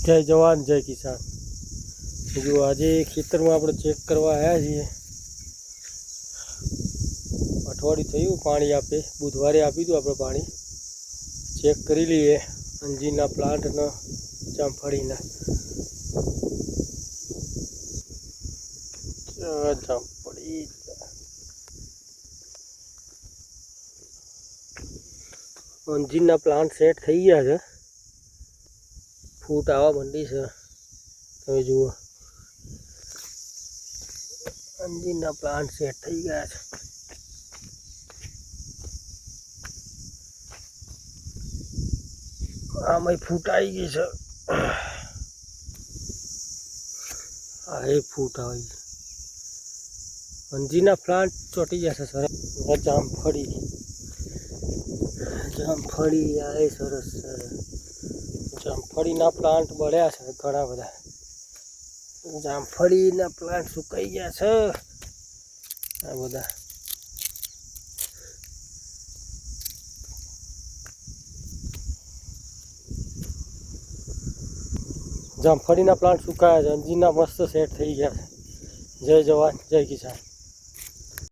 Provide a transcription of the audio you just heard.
જય જવાન જય કિસાન। જો આજે ખેતરમાં આપણે ચેક કરવા આવ્યા છીએ। અઠવાડિયું થયું પાણી આપે, બુધવારે આપી દઉં આપણે પાણી। ચેક કરી લઈએ અંજીરના પ્લાન્ટના, જામફળીના। જામફળી અંજીરના પ્લાન્ટ સેટ થઈ ગયા છે, ફૂટ આવવા માંડી છે। તમે જુઓ અંજીરના પ્લાન્ટ સેટ થઈ ગયા છે। આમાં ફૂટ આવી ગઈ છે, આ એ ફૂટ આવી છે। અંજીરના પ્લાન્ટ ચોટી જશે સરસ। જામફળી જામફળી આ એ સરસ સરસ જામફળીના પ્લાન્ટ બળ્યા છે ઘણા બધા। જામફળીના પ્લાન્ટ સુકાઈ ગયા છે આ બધા। જામફળીના પ્લાન્ટ સુકાયા છે, અંજીરના મસ્ત સેટ થઈ ગયા છે। જય જવાન જય કિસાન।